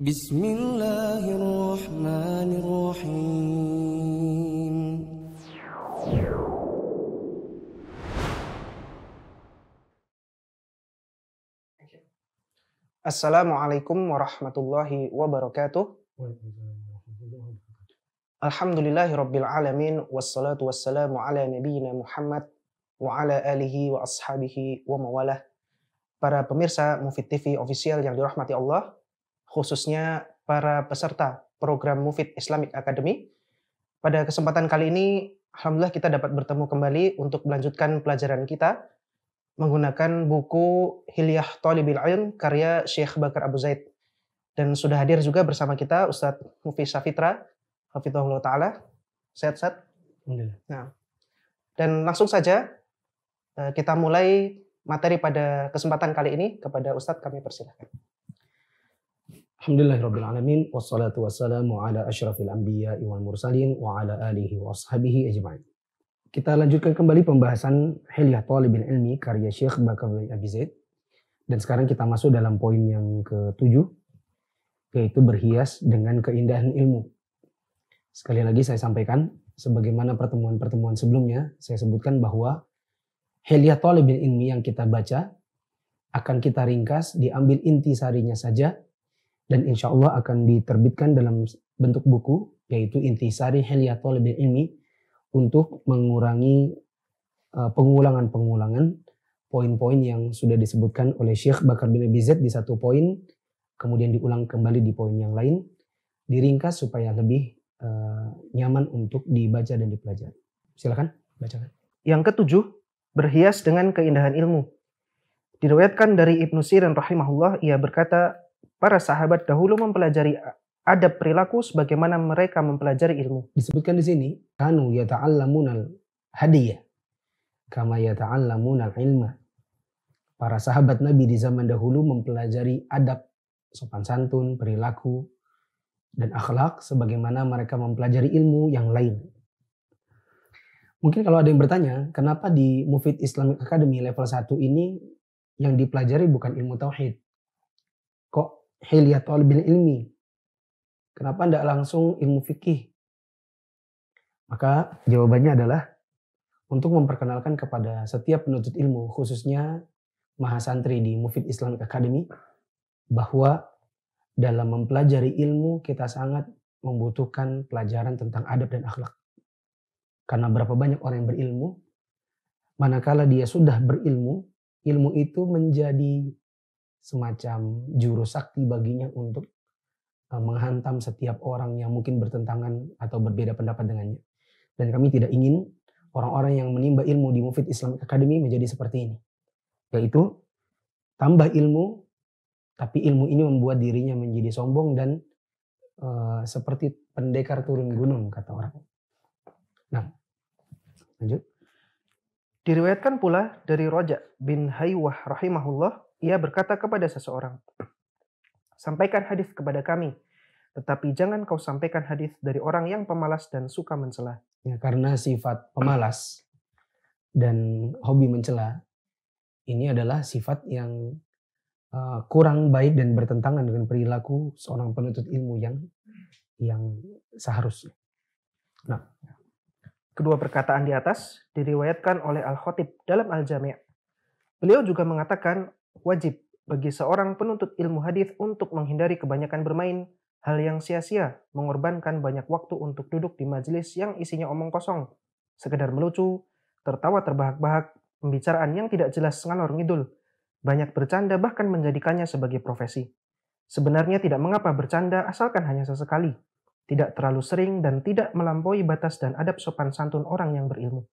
Bismillahirrahmanirrahim. Assalamualaikum warahmatullahi wabarakatuh. Alhamdulillahirabbil alamin wassalatu wassalamu ala nabiyyina Muhammad wa ala alihi wa ashabihi wa mawalah. Para pemirsa Mufid TV official yang dirahmati Allah, khususnya para peserta program Mufid Islamic Academy. Pada kesempatan kali ini, alhamdulillah kita dapat bertemu kembali untuk melanjutkan pelajaran kita menggunakan buku Hilyah Thalibil Ilm karya Syekh Bakar Abu Zaid. Dan sudah hadir juga bersama kita Ustadz Mufi Syafitra, hafizahullah ta'ala. Sehat-sehat? Alhamdulillah. Nah, dan langsung saja kita mulai materi pada kesempatan kali ini. Kepada Ustadz kami persilahkan. Alhamdulillahirrabbilalamin. Wassalatu wassalamu ala asyrafil anbiya wal mursalin wa ala alihi wa ashabihi ajma'in. Kita lanjutkan kembali pembahasan Hilyah Thalibil Ilmi karya Syekh Bakar Abu Zaid. Dan sekarang kita masuk dalam poin yang ke-7, yaitu berhias dengan keindahan ilmu. Sekali lagi saya sampaikan, sebagaimana pertemuan-pertemuan sebelumnya, saya sebutkan bahwa Hilyah Thalibil Ilmi yang kita baca akan kita ringkas, diambil intisarinya saja, dan insya Allah akan diterbitkan dalam bentuk buku, yaitu Intisari Hilyah Thalibil Ilmi, untuk mengurangi pengulangan-pengulangan poin-poin yang sudah disebutkan oleh Syekh Bakar bin Abi Zaid di satu poin, kemudian diulang kembali di poin yang lain, diringkas supaya lebih nyaman untuk dibaca dan dipelajari. Silakan, bacakan. Yang ketujuh, berhias dengan keindahan ilmu. Diriwayatkan dari Ibnu Sirin rahimahullah, ia berkata, para sahabat dahulu mempelajari adab perilaku sebagaimana mereka mempelajari ilmu. Disebutkan di sini, kanu yata'allamunal hadiyah kama yata'allamunal ilma. Para sahabat Nabi di zaman dahulu mempelajari adab, sopan santun, perilaku, dan akhlak sebagaimana mereka mempelajari ilmu yang lain. Mungkin kalau ada yang bertanya, kenapa di Mufid Islamic Academy level 1 ini yang dipelajari bukan ilmu tauhid? Kok Hilyah Thalibil Ilmi? Kenapa tidak langsung ilmu fikih? Maka jawabannya adalah untuk memperkenalkan kepada setiap penuntut ilmu, khususnya mahasantri di Mufid Islamic Academy, bahwa dalam mempelajari ilmu kita sangat membutuhkan pelajaran tentang adab dan akhlak. Karena berapa banyak orang yang berilmu, manakala dia sudah berilmu, ilmu itu menjadi semacam juru sakti baginya untuk menghantam setiap orang yang mungkin bertentangan atau berbeda pendapat dengannya. Dan kami tidak ingin orang-orang yang menimba ilmu di Mufid Islamic Academy menjadi seperti ini. Yaitu tambah ilmu, tapi ilmu ini membuat dirinya menjadi sombong dan seperti pendekar turun gunung, kata orang. Nah, lanjut. Diriwayatkan pula dari Raja bin Haywah rahimahullah, ia berkata kepada seseorang, sampaikan hadis kepada kami, tetapi jangan kau sampaikan hadis dari orang yang pemalas dan suka mencela. Ya, karena sifat pemalas dan hobi mencela ini adalah sifat yang kurang baik dan bertentangan dengan perilaku seorang penuntut ilmu yang seharusnya. Nah, kedua perkataan di atas diriwayatkan oleh Al-Khatib dalam Al-Jami'. Beliau juga mengatakan wajib bagi seorang penuntut ilmu hadis untuk menghindari kebanyakan bermain, hal yang sia-sia, mengorbankan banyak waktu untuk duduk di majelis yang isinya omong kosong, sekedar melucu, tertawa terbahak-bahak, pembicaraan yang tidak jelas ngalor ngidul, banyak bercanda bahkan menjadikannya sebagai profesi. Sebenarnya tidak mengapa bercanda asalkan hanya sesekali, tidak terlalu sering dan tidak melampaui batas dan adab sopan santun orang yang berilmu.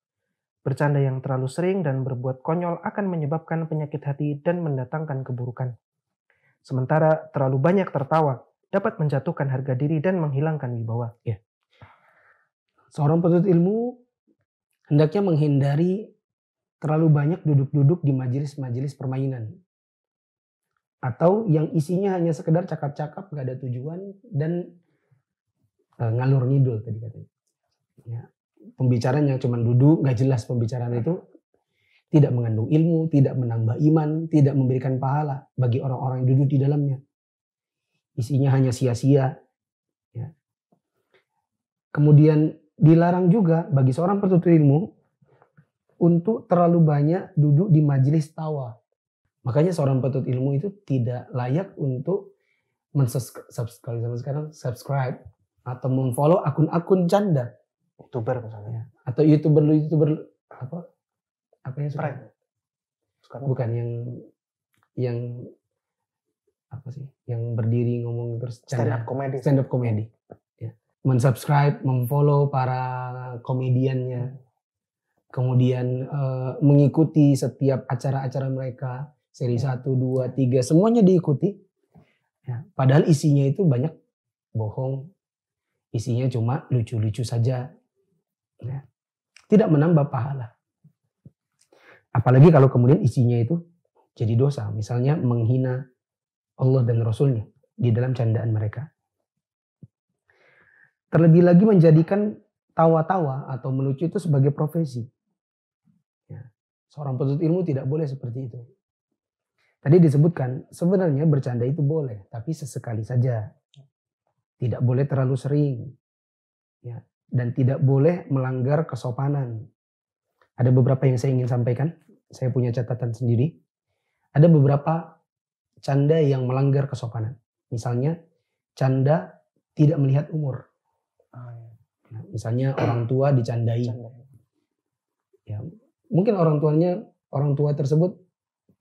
Bercanda yang terlalu sering dan berbuat konyol akan menyebabkan penyakit hati dan mendatangkan keburukan. Sementara terlalu banyak tertawa dapat menjatuhkan harga diri dan menghilangkan wibawa. Ya. Seorang penuntut ilmu hendaknya menghindari terlalu banyak duduk-duduk di majelis-majelis permainan. Atau yang isinya hanya sekedar cakap-cakap, gak ada tujuan, dan ngalur ngidul tadi katanya. Ya. Pembicaraan yang cuma duduk, gak jelas pembicaraan itu, tidak mengandung ilmu, tidak menambah iman, tidak memberikan pahala bagi orang-orang yang duduk di dalamnya. isinya hanya sia-sia. Ya. Kemudian dilarang juga bagi seorang penuntut ilmu untuk terlalu banyak duduk di majelis tawa. Makanya seorang penuntut ilmu itu tidak layak untuk subscribe atau memfollow akun-akun canda. YouTuber misalnya. Atau YouTuber apa yang suka? Bukan yang apa sih? Yang berdiri ngomong terus canda. Stand up comedy. Ya. Men-subscribe, memfollow para komediannya. Kemudian mengikuti setiap acara-acara mereka, seri 1, 2, 3, semuanya diikuti. Ya, padahal isinya itu banyak bohong, isinya cuma lucu-lucu saja. Ya. Tidak menambah pahala. Apalagi kalau kemudian isinya itu jadi dosa. Misalnya menghina Allah dan Rasulnya di dalam candaan mereka. Terlebih lagi menjadikan tawa-tawa atau melucu itu sebagai profesi. Seorang penuntut ilmu tidak boleh seperti itu. Tadi disebutkan sebenarnya bercanda itu boleh, tapi sesekali saja. Tidak boleh terlalu sering. Ya, dan tidak boleh melanggar kesopanan. Ada beberapa yang saya ingin sampaikan. Saya punya catatan sendiri. Ada beberapa canda yang melanggar kesopanan. Misalnya canda tidak melihat umur. Nah, misalnya orang tua dicandai. Ya, mungkin orang tua tersebut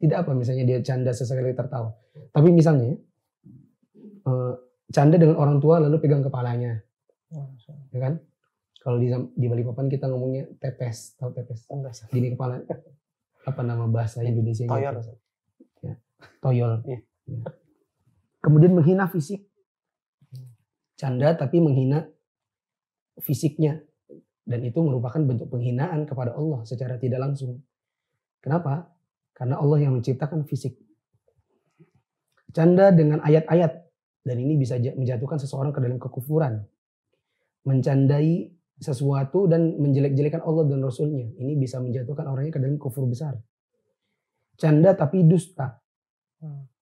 tidak apa, misalnya dia canda sesekali tertawa. Tapi misalnya canda dengan orang tua lalu pegang kepalanya, ya kan? Kalau di Balikpapan kita ngomongnya tepes, tahu tepes? Gini kepala, apa nama bahasa Indonesia? Toyol. Ya, toyol. Ya. Kemudian menghina fisik, canda tapi menghina fisiknya. Dan itu merupakan bentuk penghinaan kepada Allah secara tidak langsung. Kenapa? Karena Allah yang menciptakan fisik. Canda dengan ayat-ayat. Dan ini bisa menjatuhkan seseorang ke dalam kekufuran. Mencandai sesuatu dan menjelek-jelekan Allah dan Rasulnya. Ini bisa menjatuhkan orangnya ke dalam kufur besar. Canda tapi dusta.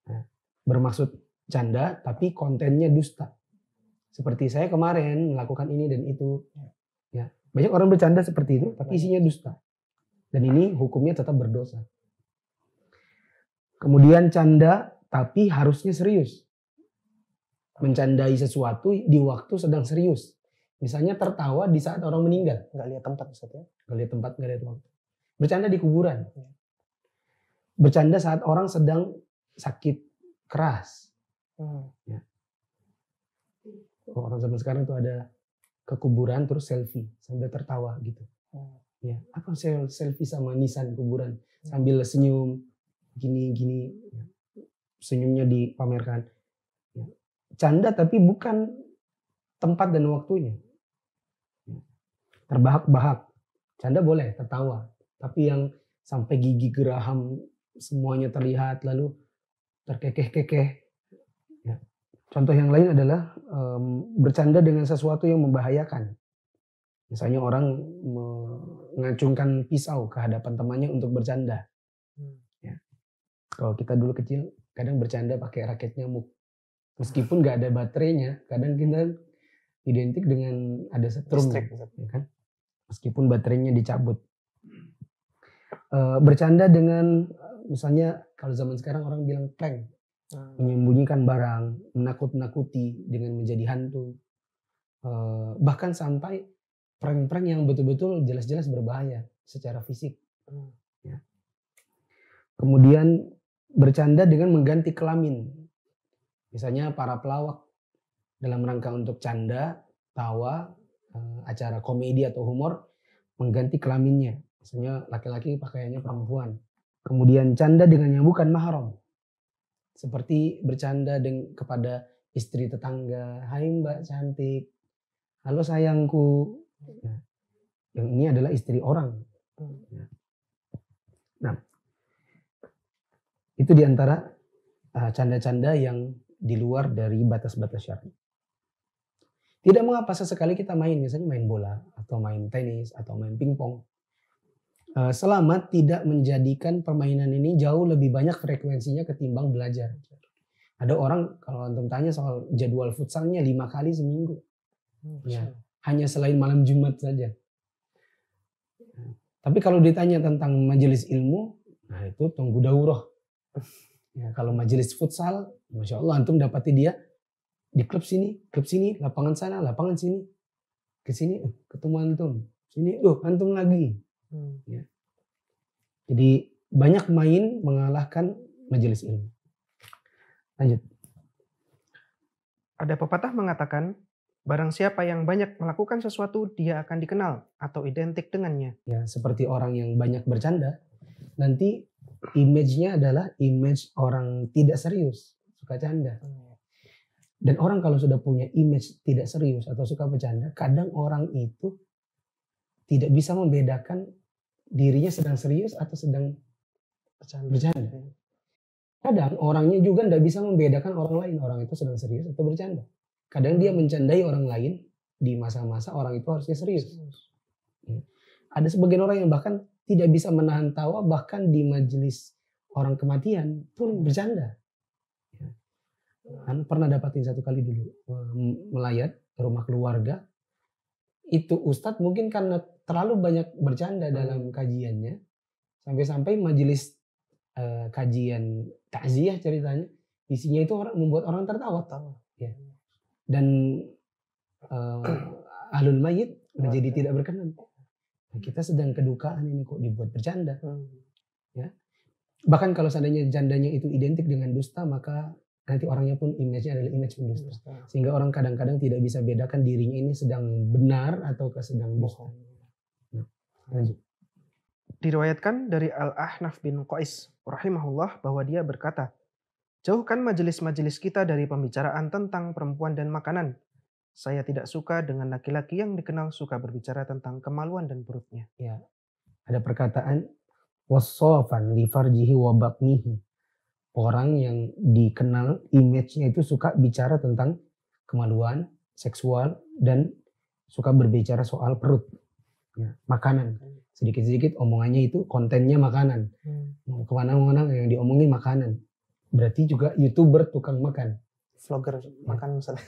Nah, bermaksud canda tapi kontennya dusta. Seperti saya kemarin melakukan ini dan itu. Ya. Banyak orang bercanda seperti itu, tapi isinya dusta. Dan ini hukumnya tetap berdosa. Kemudian canda, tapi harusnya serius. Mencandai sesuatu di waktu sedang serius. Misalnya tertawa di saat orang meninggal. Nggak lihat tempat misalnya. Nggak lihat tempat, nggak lihat waktu. Bercanda di kuburan. Bercanda saat orang sedang sakit keras. Ya. Orang zaman sekarang tuh ada ke kuburan terus selfie sambil tertawa gitu. Ya, apa selfie sama nisan kuburan sambil senyum gini ya. Senyumnya dipamerkan. Ya. Canda tapi bukan tempat dan waktunya. Ya. Terbahak-bahak. Canda boleh tertawa, tapi yang sampai gigi geraham semuanya terlihat lalu terkekeh-kekeh. Ya. Contoh yang lain adalah bercanda dengan sesuatu yang membahayakan. Misalnya orang mengacungkan pisau ke hadapan temannya untuk bercanda. Ya. Kalau kita dulu kecil, kadang bercanda pakai raket nyamuk. Meskipun gak ada baterainya, kadang kita identik dengan ada setrum. Ya kan? Meskipun baterainya dicabut. Bercanda dengan, misalnya kalau zaman sekarang orang bilang prank. Menyembunyikan barang, menakut-nakuti dengan menjadi hantu. Bahkan sampai prank-prank yang betul-betul jelas-jelas berbahaya secara fisik. Ya. Kemudian bercanda dengan mengganti kelamin. Misalnya para pelawak dalam rangka untuk canda, tawa, acara komedi atau humor, mengganti kelaminnya. Misalnya laki-laki pakaiannya perempuan. Kemudian canda dengan yang bukan mahram. Seperti bercanda kepada istri tetangga, hai mbak cantik, halo sayangku. Ya. Yang ini adalah istri orang. Ya. Nah, itu diantara canda-canda yang di luar dari batas-batas syar'i. Tidak mengapa sesekali kita main, misalnya main bola, atau main tenis, atau main pingpong. Selama tidak menjadikan permainan ini jauh lebih banyak frekuensinya ketimbang belajar. Ada orang kalau antum tanya soal jadwal futsalnya 5 kali seminggu. Ya, hanya selain malam Jumat saja. Tapi kalau ditanya tentang majelis ilmu, nah itu tunggu daurah. Ya, kalau majelis futsal, Masya Allah antum dapati dia di klub sini, lapangan sana, lapangan sini. Ke sini, ketemu antum. Sini, antum lagi. Ya. Jadi banyak main mengalahkan majelis ilmu. Lanjut. Ada pepatah mengatakan, barang siapa yang banyak melakukan sesuatu, dia akan dikenal atau identik dengannya. Ya, seperti orang yang banyak bercanda, nanti image-nya adalah image orang tidak serius, suka canda. Dan orang kalau sudah punya image tidak serius atau suka bercanda, kadang orang itu tidak bisa membedakan dirinya sedang serius atau sedang bercanda. Kadang orangnya juga tidak bisa membedakan orang lain, orang itu sedang serius atau bercanda. Kadang dia mencandai orang lain di masa-masa orang itu harusnya serius. Ya. Ada sebagian orang yang bahkan tidak bisa menahan tawa, bahkan di majelis orang kematian pun bercanda. Ya. Anu pernah dapatin satu kali dulu melayat ke rumah keluarga. Itu ustadz mungkin karena terlalu banyak bercanda dalam kajiannya, sampai-sampai majelis kajian takziah ceritanya isinya itu membuat orang tertawa. Ya. Dan ahlul mayit menjadi tidak berkenan. Nah, kita sedang kedukaan ini kok dibuat bercanda. Ya. Bahkan kalau seandainya candanya itu identik dengan dusta, maka nanti orangnya pun image-nya adalah image pendusta. Sehingga orang kadang-kadang tidak bisa bedakan dirinya ini sedang benar atau sedang bohong. Nah, lanjut. Diriwayatkan dari Al-Ahnaf bin Qais rahimahullah bahwa dia berkata, jauhkan majelis-majelis kita dari pembicaraan tentang perempuan dan makanan. Saya tidak suka dengan laki-laki yang dikenal suka berbicara tentang kemaluan dan perutnya. Ya, ada perkataan wassofan li farjihi wa batnihi. Orang yang dikenal image-nya itu suka bicara tentang kemaluan, seksual, dan suka berbicara soal perut. Ya, makanan. Sedikit-sedikit omongannya itu kontennya makanan. Mau kemana-mana yang diomongin makanan. Berarti juga YouTuber tukang makan. Vlogger makan misalnya.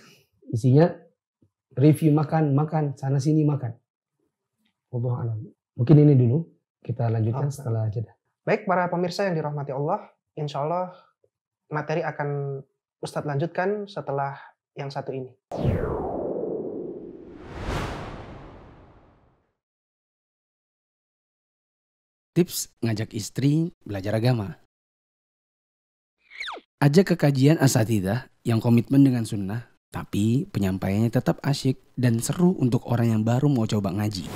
Isinya review makan, sana sini makan. Wallahu a'lam. Mungkin ini dulu. Kita lanjutkan setelah jeda. Baik para pemirsa yang dirahmati Allah. Insya Allah materi akan Ustadz lanjutkan setelah yang satu ini. Tips ngajak istri belajar agama. Ajak ke kajian asatidzah yang komitmen dengan sunnah, tapi penyampaiannya tetap asyik dan seru untuk orang yang baru mau coba ngaji.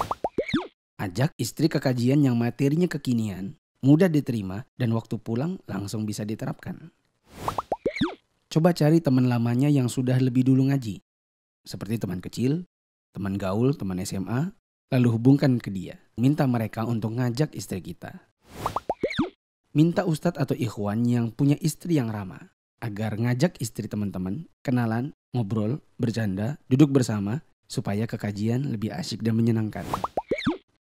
Ajak istri ke kajian yang materinya kekinian, mudah diterima, dan waktu pulang langsung bisa diterapkan. Coba cari teman lamanya yang sudah lebih dulu ngaji, seperti teman kecil, teman gaul, teman SMA, lalu hubungkan ke dia. Minta mereka untuk ngajak istri kita. Minta ustadz atau ikhwan yang punya istri yang ramah, agar ngajak istri teman-teman, kenalan, ngobrol, bercanda, duduk bersama, supaya kekajian lebih asyik dan menyenangkan.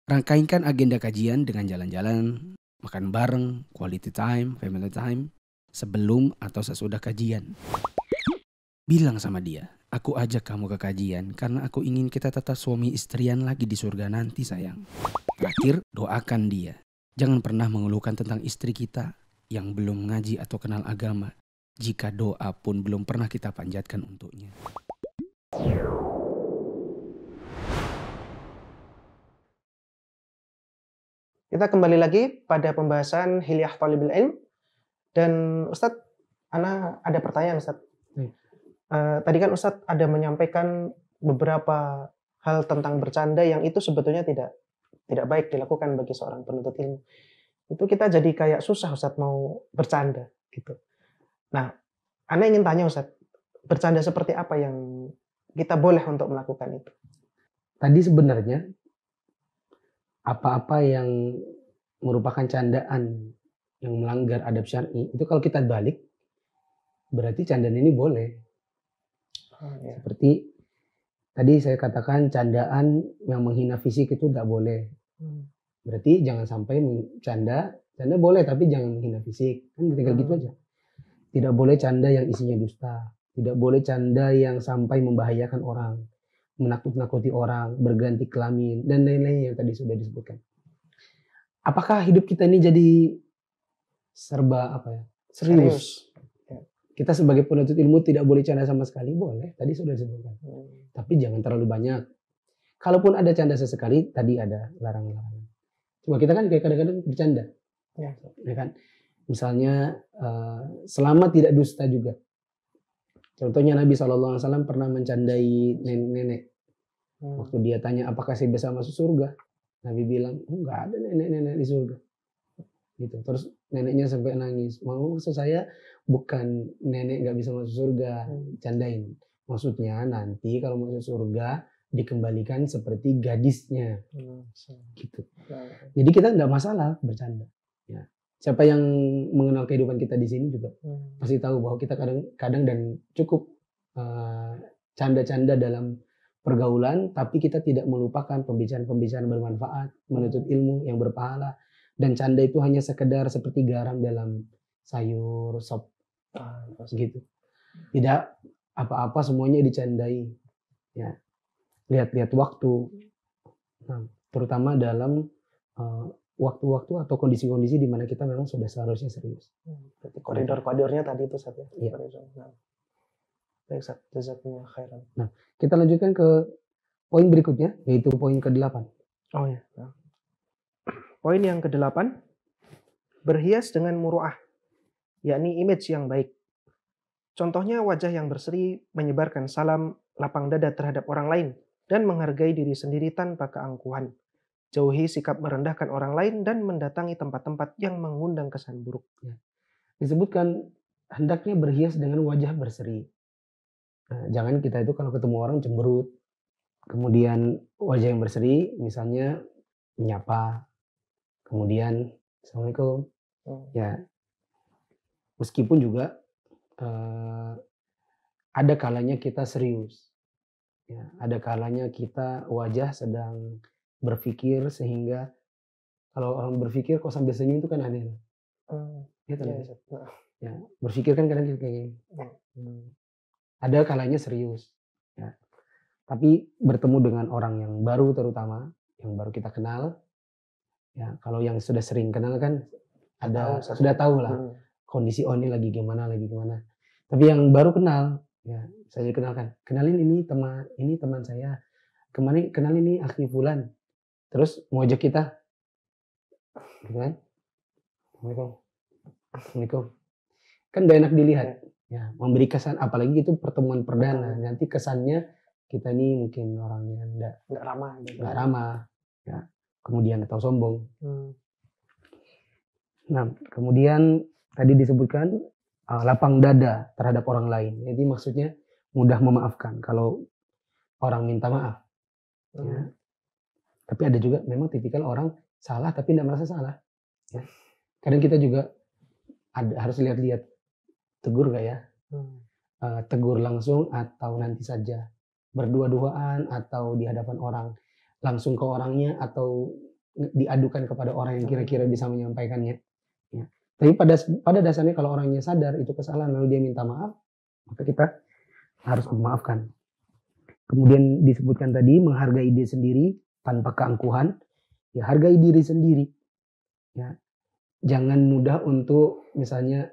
Rangkaikan agenda kajian dengan jalan-jalan, makan bareng, quality time, family time, sebelum atau sesudah kajian. Bilang sama dia, aku ajak kamu ke kajian karena aku ingin kita tetap suami istrian lagi di surga nanti sayang. Terakhir, doakan dia. Jangan pernah mengeluhkan tentang istri kita yang belum ngaji atau kenal agama, jika doa pun belum pernah kita panjatkan untuknya. Kita kembali lagi pada pembahasan Hilyah Thalibul Ilm. Dan Ustadz, Ana ada pertanyaan Ustadz. Tadi kan Ustadz ada menyampaikan beberapa hal tentang bercanda yang itu sebetulnya tidak baik dilakukan bagi seorang penuntut ilmu. Itu kita jadi kayak susah Ustadz mau bercanda gitu. Nah, Ana ingin tanya Ustadz, bercanda seperti apa yang kita boleh untuk melakukan itu? Tadi sebenarnya apa-apa yang merupakan candaan yang melanggar adab syar'i itu kalau kita balik berarti candaan ini boleh. Seperti tadi saya katakan candaan yang menghina fisik itu tidak boleh. Berarti jangan sampai canda boleh tapi jangan menghina fisik. Kan tinggal gitu aja. Tidak boleh canda yang isinya dusta. Tidak boleh canda yang sampai membahayakan orang, menakut-nakuti orang, berganti kelamin, dan lain-lain yang tadi sudah disebutkan. Apakah hidup kita ini jadi serba serius? Kita sebagai penuntut ilmu tidak boleh canda sama sekali? Boleh, tadi sudah disebutkan. Tapi jangan terlalu banyak. Kalaupun ada canda sesekali, tadi ada larangan-larangan. Cuma kita kan kayak kadang-kadang bercanda. Ya kan? Misalnya selama tidak dusta juga. Contohnya Nabi SAW pernah mencandai nenek-nenek. Waktu dia tanya apakah saya bisa masuk surga, Nabi bilang enggak ada nenek-nenek di surga. Gitu. Terus neneknya sampai nangis. Maksud saya bukan nenek nggak bisa masuk surga, candain. Maksudnya nanti kalau masuk surga dikembalikan seperti gadisnya. Gitu. Jadi kita nggak masalah bercanda. Ya. Siapa yang mengenal kehidupan kita di sini juga pasti tahu bahwa kita kadang dan cukup canda-canda dalam pergaulan, tapi kita tidak melupakan pembicaraan-pembicaraan bermanfaat, menuntut ilmu yang berpahala, dan canda itu hanya sekedar seperti garam dalam sayur, sop, gitu. Tidak apa-apa semuanya dicandai. Ya. Lihat-lihat waktu, nah, terutama dalam waktu-waktu atau kondisi-kondisi di mana kita memang sudah seharusnya serius. Berarti koridor-koridornya tadi itu Sat ya. Iya. Baik Sat, jazakumullah khairan. Nah, kita lanjutkan ke poin berikutnya, yaitu poin ke-8. Oh ya. Poin yang ke-8, berhias dengan muru'ah, yakni image yang baik. Contohnya wajah yang berseri, menyebarkan salam, lapang dada terhadap orang lain, dan menghargai diri sendiri tanpa keangkuhan. Jauhi sikap merendahkan orang lain dan mendatangi tempat-tempat yang mengundang kesan buruk. Ya. Disebutkan hendaknya berhias dengan wajah berseri. Nah, jangan kita itu kalau ketemu orang cemberut. Kemudian wajah yang berseri misalnya menyapa. Kemudian Assalamualaikum. Ya. Meskipun juga ada kalanya kita serius. Ya, ada kalanya kita wajah sedang berpikir sehingga kalau orang berpikir kok sambil senyum itu kan aneh. Gitu ya, berpikir kan kadang kayak gini. Ada kalanya serius. Ya. Tapi bertemu dengan orang yang baru terutama, yang baru kita kenal, ya kalau yang sudah sering kenal kan sudah tahu lah kondisi ini lagi gimana. Tapi yang baru kenal, ya saya kenalkan, kenalin ini teman saya, kemarin kenalin ini akhi fulan. Terus mau ajak kita, gitu kan? Assalamualaikum. Kan gak enak dilihat, ya memberi kesan, apalagi itu pertemuan perdana. Nanti kesannya kita ini mungkin orangnya nggak ramah, ya. Kemudian atau sombong. Nah, kemudian tadi disebutkan lapang dada terhadap orang lain. Jadi maksudnya mudah memaafkan kalau orang minta maaf. Ya. Tapi ada juga memang tipikal orang salah tapi tidak merasa salah. Ya. Kadang kita juga harus lihat-lihat, tegur gak ya? Tegur langsung atau nanti saja? Berdua-duaan atau di hadapan orang? Langsung ke orangnya atau diadukan kepada orang yang kira-kira bisa menyampaikannya? Ya. Tapi pada dasarnya kalau orangnya sadar itu kesalahan lalu dia minta maaf, maka kita harus memaafkan. Kemudian disebutkan tadi menghargai diri sendiri tanpa keangkuhan, ya hargai diri sendiri. Ya. Jangan mudah untuk misalnya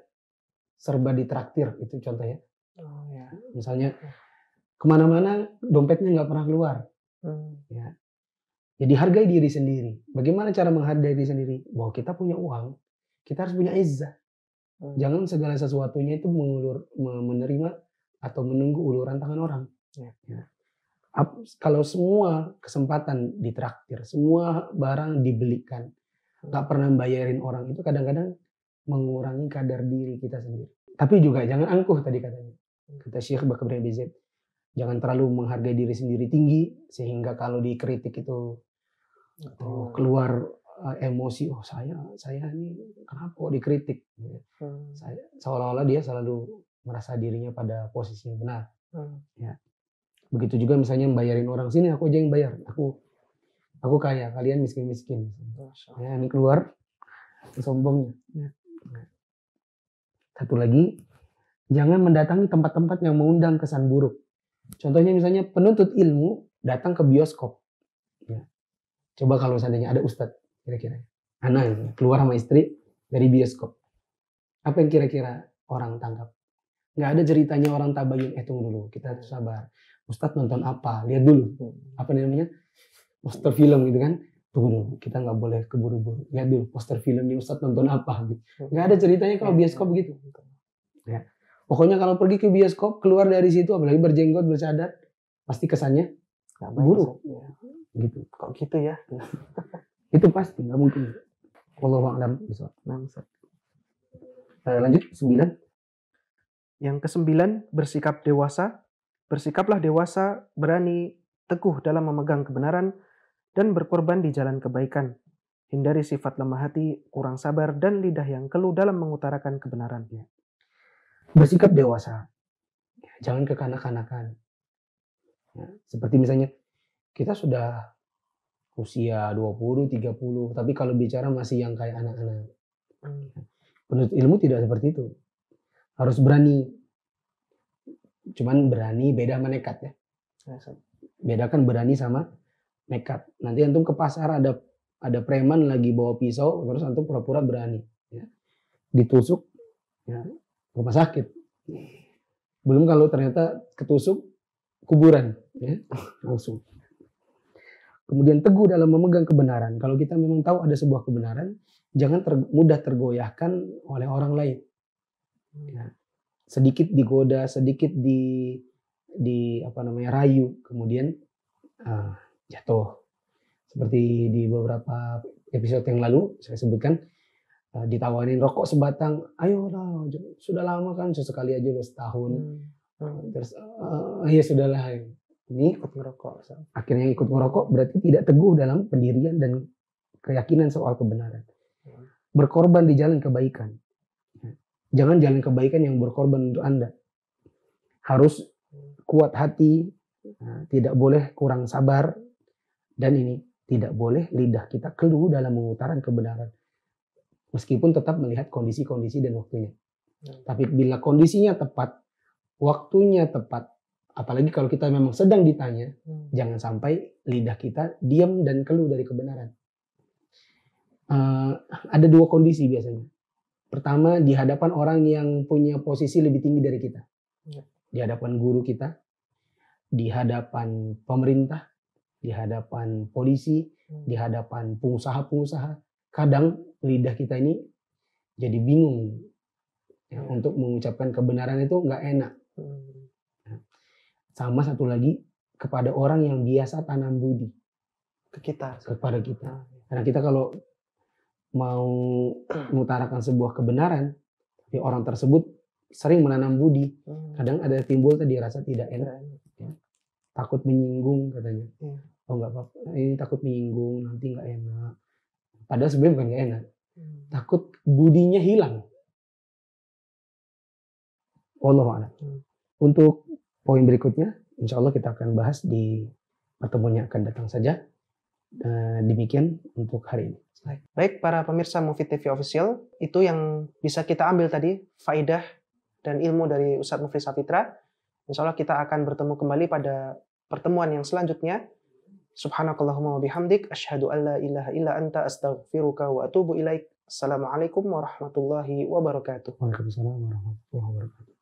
serba ditraktir, itu contohnya. Misalnya kemana-mana dompetnya nggak pernah keluar. Ya. Jadi hargai diri sendiri. Bagaimana cara menghargai diri sendiri? Bahwa kita punya uang, kita harus punya izzah. Jangan segala sesuatunya itu menerima atau menunggu uluran tangan orang. Ya. Kalau semua kesempatan ditraktir, semua barang dibelikan, nggak pernah bayarin orang, itu kadang-kadang mengurangi kadar diri kita sendiri. Tapi juga jangan angkuh tadi katanya. Kata Syekh Bakar bin Abi Zaid, jangan terlalu menghargai diri sendiri tinggi sehingga kalau dikritik itu keluar emosi, saya ini kenapa kok dikritik? Seolah-olah dia selalu merasa dirinya pada posisi yang benar. Ya. Begitu juga misalnya bayarin orang, sini aku aja yang bayar, aku kaya, kalian miskin-miskin. Ya, ini keluar sombongnya. Ya. Satu lagi, Jangan mendatangi tempat-tempat yang mengundang kesan buruk. Contohnya misalnya penuntut ilmu datang ke bioskop. Ya. Coba kalau seandainya ada ustadz, kira-kira anak keluar sama istri dari bioskop. Apa yang kira-kira orang tangkap? Nggak ada ceritanya orang tabayun. Tunggu dulu, kita sabar. Ustadz nonton apa? Lihat dulu. Apa namanya? Poster film gitu kan. Tunggu dulu, kita nggak boleh keburu-buru. Lihat dulu poster filmnya Ustadz nonton apa. Gitu. Nggak ada ceritanya kalau bioskop gitu. Ya. Pokoknya kalau pergi ke bioskop, keluar dari situ, apalagi berjenggot, bercadar, pasti kesannya buruk. Gitu. Kok gitu ya? Itu pasti, nggak mungkin. Wallahu a'lam bishawab. Lanjut, 9. Yang ke-9, bersikap dewasa. Bersikaplah dewasa, berani, teguh dalam memegang kebenaran, dan berkorban di jalan kebaikan. Hindari sifat lemah hati, kurang sabar, dan lidah yang keluh dalam mengutarakan kebenaran. Bersikap dewasa. Jangan kekanak-kanakan. Ya, seperti misalnya, kita sudah usia 20, 30, tapi kalau bicara masih yang kayak anak-anak. Penuntut ilmu tidak seperti itu. Harus berani. Cuman berani beda sama nekat ya. Bedakan berani sama nekat. Nanti antum ke pasar ada preman lagi bawa pisau, terus antum pura-pura berani. Ya. Ditusuk, ya, rumah sakit. Belum kalau ternyata ketusuk, kuburan. Ya. Langsung. Kemudian teguh dalam memegang kebenaran. Kalau kita memang tahu ada sebuah kebenaran, jangan mudah tergoyahkan oleh orang lain. Ya. Sedikit digoda, sedikit rayu, kemudian jatuh. Seperti di beberapa episode yang lalu saya sebutkan, ditawarin rokok sebatang, ayo lah, sudah lama kan, sesekali aja setahun. Terus ya sudahlah, ini ikut ngerokok. Akhirnya ikut ngerokok berarti tidak teguh dalam pendirian dan keyakinan soal kebenaran. Berkorban di jalan kebaikan. Jangan jalan kebaikan yang berkorban untuk Anda. Harus kuat hati, tidak boleh kurang sabar, dan ini tidak boleh lidah kita keluh dalam mengutarakan kebenaran. Meskipun tetap melihat kondisi-kondisi dan waktunya. Tapi bila kondisinya tepat, waktunya tepat, apalagi kalau kita memang sedang ditanya, jangan sampai lidah kita diam dan keluh dari kebenaran. Ada dua kondisi biasanya. Pertama, di hadapan orang yang punya posisi lebih tinggi dari kita. Di hadapan guru kita, di hadapan pemerintah, di hadapan polisi, di hadapan pengusaha-pengusaha. Kadang lidah kita ini jadi bingung. Ya, untuk mengucapkan kebenaran itu nggak enak. Sama satu lagi, kepada orang yang biasa tanam budi. Kepada kita. Karena kita kalau mau mengutarakan sebuah kebenaran, tapi orang tersebut sering menanam budi, kadang ada timbul tadi rasa tidak enak, ya. Takut menyinggung katanya. Oh nggak apa-apa, ini takut menyinggung, nanti nggak enak. Padahal sebenarnya bukan nggak enak, takut budinya hilang. Wallahu a'lam. Untuk poin berikutnya, insya Allah kita akan bahas di pertemuan yang akan datang saja. Demikian untuk hari ini. Baik para pemirsa Mufid TV Official, itu yang bisa kita ambil tadi, faidah dan ilmu dari Ustadz Mufli Sapitra. Insya Allah kita akan bertemu kembali pada pertemuan yang selanjutnya. Subhanakallahumma wa bihamdik, asyhadu an la ilaha illa anta astaghfiruka wa atubu ilaik. Assalamualaikum warahmatullahi wabarakatuh. Waalaikumsalam warahmatullahi wabarakatuh.